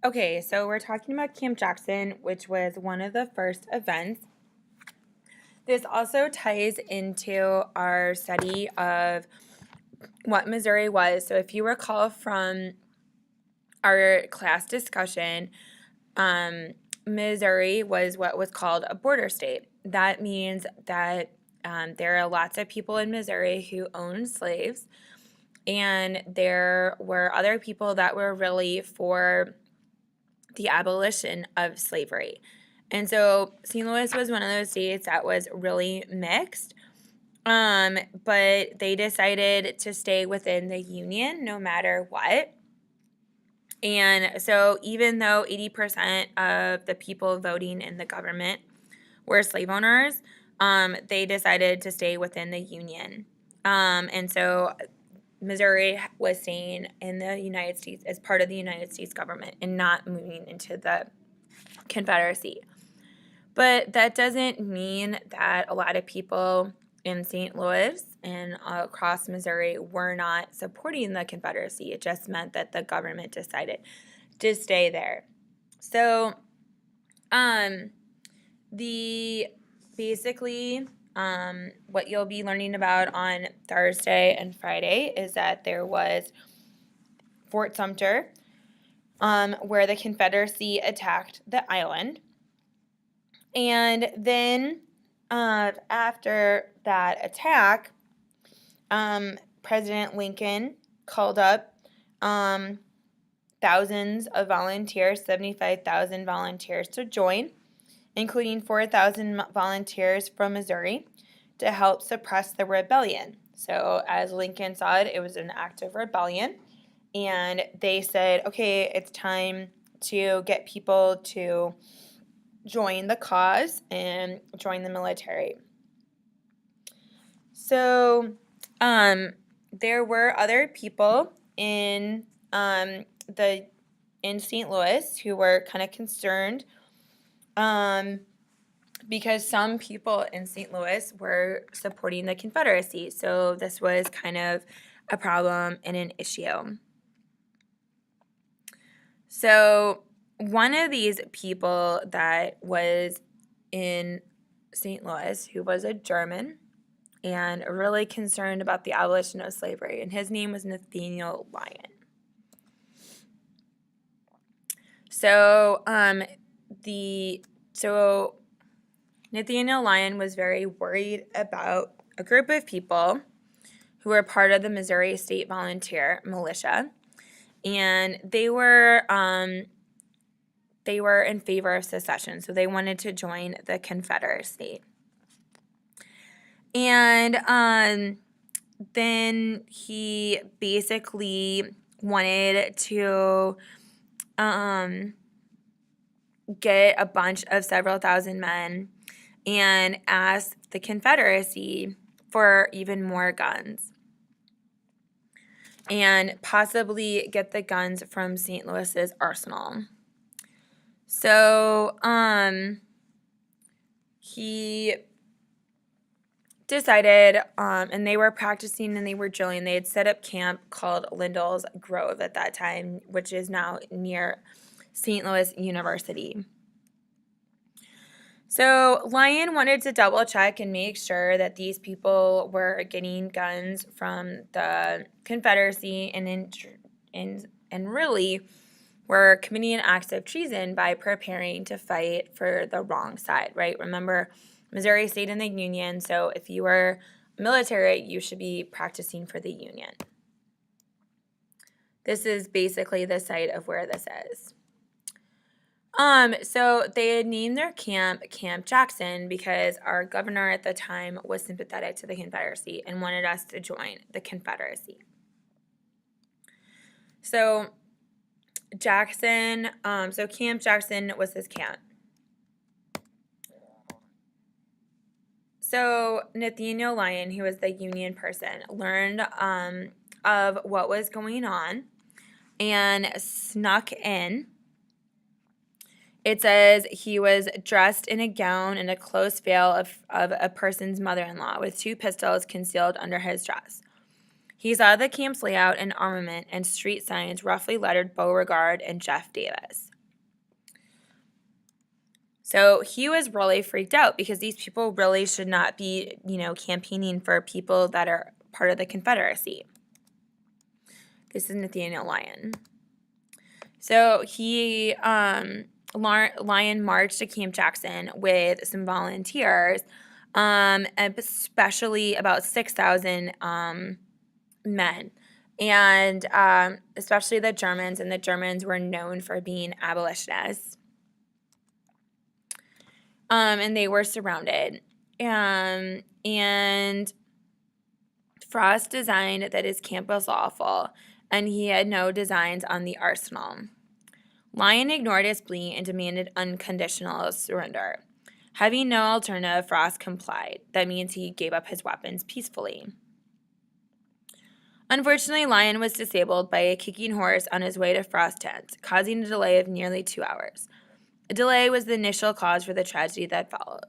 Okay, so we're talking about Camp Jackson, which was one of the first events. This also ties into our study of what Missouri was. So if you recall from our class discussion, Missouri was what was called a border state. That means that there are lots of people in Missouri who owned slaves, and there were other people that were really for the abolition of slavery. And so St. Louis was one of those states that was really mixed. But they decided to stay within the Union no matter what. And so even though 80% of the people voting in the government were slave owners, they decided to stay within the Union. And so Missouri was staying in the United States as part of the United States government and not moving into the Confederacy. But that doesn't mean that a lot of people in St. Louis and across Missouri were not supporting the Confederacy. It just meant that the government decided to stay there. So, what you'll be learning about on Thursday and Friday is that there was Fort Sumter, where the Confederacy attacked the island. And then after that attack, President Lincoln called up thousands of volunteers, 75,000 volunteers to join, including 4,000 volunteers from Missouri to help suppress the rebellion. So as Lincoln saw it, it was an act of rebellion. And they said, okay, it's time to get people to join the cause and join the military. So there were other people in St. Louis who were kind of concerned because some people in St. Louis were supporting the Confederacy. So this was kind of a problem and an issue. So one of these people that was in St. Louis, who was a German and really concerned about the abolition of slavery, and his name was Nathaniel Lyon. So Nathaniel Lyon was very worried about a group of people who were part of the Missouri State Volunteer Militia, and they were in favor of secession, so they wanted to join the Confederacy. And then he basically wanted to get a bunch of several thousand men and ask the Confederacy for even more guns and possibly get the guns from St. Louis's arsenal. So he decided, and they were practicing and they were drilling. They had set up camp called Lindell's Grove at that time, which is now near St. Louis University. So Lyon wanted to double check and make sure that these people were getting guns from the Confederacy and really were committing acts of treason by preparing to fight for the wrong side, right? Remember, Missouri stayed in the Union, so if you were military, you should be practicing for the Union. This is basically the site of where this is. So they had named their camp Camp Jackson because our governor at the time was sympathetic to the Confederacy and wanted us to join the Confederacy. So Camp Jackson was his camp. So Nathaniel Lyon, who was the Union person, learned of what was going on and snuck in. It says he was dressed in a gown and a close veil of a person's mother-in-law with 2 pistols concealed under his dress. He saw the camp's layout and armament and street signs roughly lettered Beauregard and Jeff Davis. So he was really freaked out because these people really should not be, campaigning for people that are part of the Confederacy. This is Nathaniel Lyon. So Lyon marched to Camp Jackson with some volunteers, especially about 6,000 men, and especially the Germans, and the Germans were known for being abolitionists. And they were surrounded. And Frost designed that his camp was lawful, and he had no designs on the arsenal. Lyon ignored his plea and demanded unconditional surrender. Having no alternative, Frost complied. That means he gave up his weapons peacefully. Unfortunately, Lyon was disabled by a kicking horse on his way to Frost's tent, causing a delay of nearly 2 hours. A delay was the initial cause for the tragedy that followed.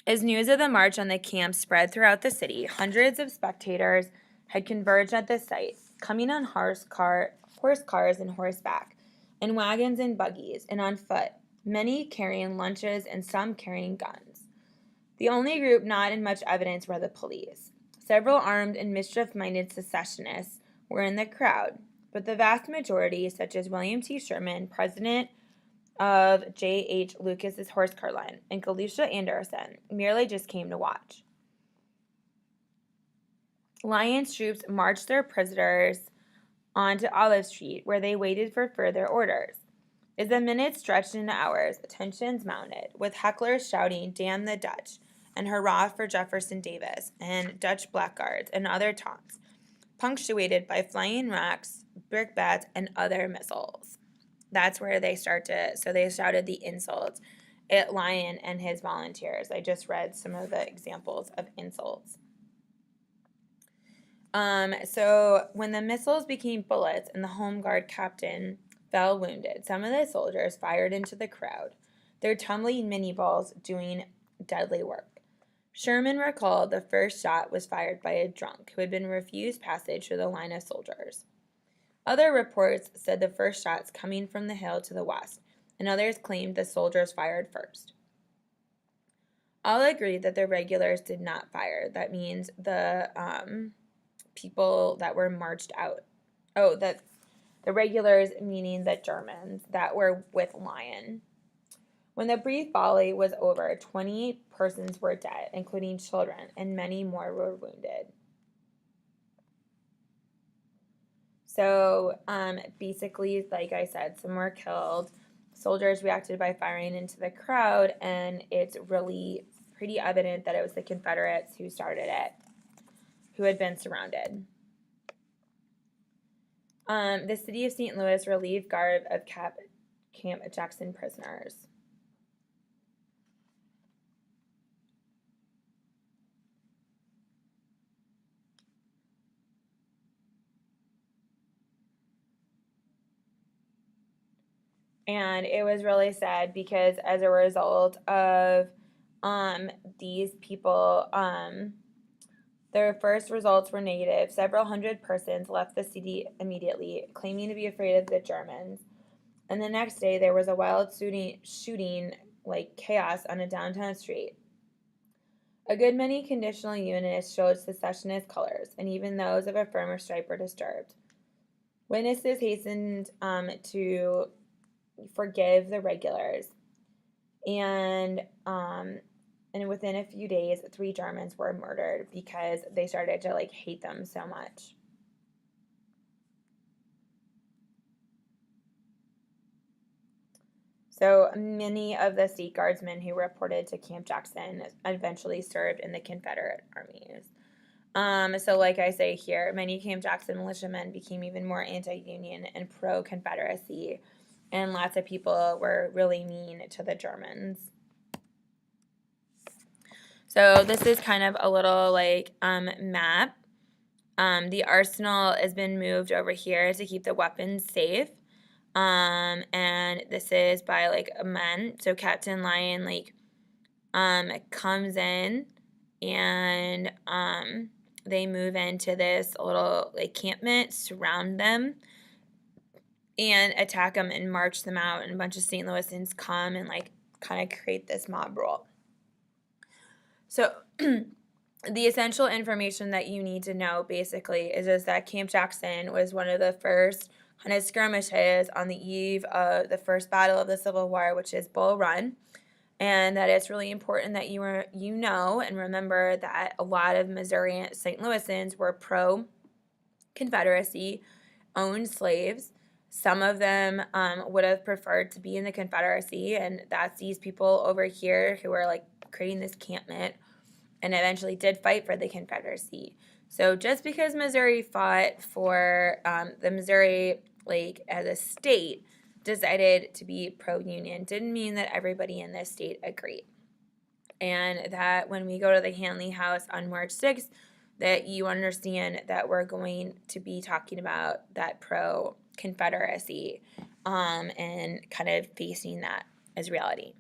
As news of the march on the camp spread throughout the city, hundreds of spectators had converged at the site, coming on horse cars and horseback, in wagons and buggies, and on foot, many carrying lunches and some carrying guns. The only group not in much evidence were the police. Several armed and mischief-minded secessionists were in the crowd, but the vast majority, such as William T. Sherman, president of J.H. Lucas's horse car line, and Galusha Anderson, merely just came to watch. Lyon's troops marched their prisoners onto Olive Street, where they waited for further orders. As the minutes stretched into hours, tensions mounted, with hecklers shouting, "Damn the Dutch," and "Hurrah for Jefferson Davis," and Dutch blackguards, and other taunts, punctuated by flying rocks, brickbats, and other missiles. That's where they shouted the insults at Lyon and his volunteers. I just read some of the examples of insults. So when the missiles became bullets and the Home Guard captain fell wounded, some of the soldiers fired into the crowd, their tumbling mini balls doing deadly work. Sherman recalled the first shot was fired by a drunk who had been refused passage through the line of soldiers. Other reports said the first shots coming from the hill to the west, and others claimed the soldiers fired first. All agreed that the regulars did not fire. That means the people that were marched out. Oh, that the regulars, meaning the Germans that were with Lyon. When the brief volley was over, 20 persons were dead, including children, and many more were wounded. So, basically, like I said, some were killed. Soldiers reacted by firing into the crowd, and it's really pretty evident that it was the Confederates who started it, who had been surrounded. The city of St. Louis relieved guard of Camp Jackson prisoners. And it was really sad because as a result of these people, their first results were negative. Several hundred persons left the city immediately, claiming to be afraid of the Germans. And the next day, there was a wild shooting like chaos on a downtown street. A good many conditional unionists showed secessionist colors, and even those of a firmer stripe were disturbed. Witnesses hastened to forgive the regulars, and within a few days, 3 Germans were murdered because they started to hate them so much. So many of the state guardsmen who reported to Camp Jackson eventually served in the Confederate armies. So like I say here, many Camp Jackson militiamen became even more anti-Union and pro-Confederacy, and lots of people were really mean to the Germans. So this is kind of a little map. The arsenal has been moved over here to keep the weapons safe. And this is by men. So Captain Lyon comes in and they move into this little encampment, surround them, and attack them and march them out. And a bunch of St. Louisans come and kind of create this mob rule. So the essential information that you need to know basically is that Camp Jackson was one of the first kind of skirmishes on the eve of the first battle of the Civil War, which is Bull Run. And that it's really important that you know and remember that a lot of Missouri St. Louisans were pro-Confederacy, owned slaves. Some of them would have preferred to be in the Confederacy, and that's these people over here who are creating this encampment and eventually did fight for the Confederacy. So just because Missouri fought for the Missouri as a state decided to be pro-union didn't mean that everybody in this state agreed. And that when we go to the Hanley House on March 6th, that you understand that we're going to be talking about that pro-Confederacy and kind of facing that as reality.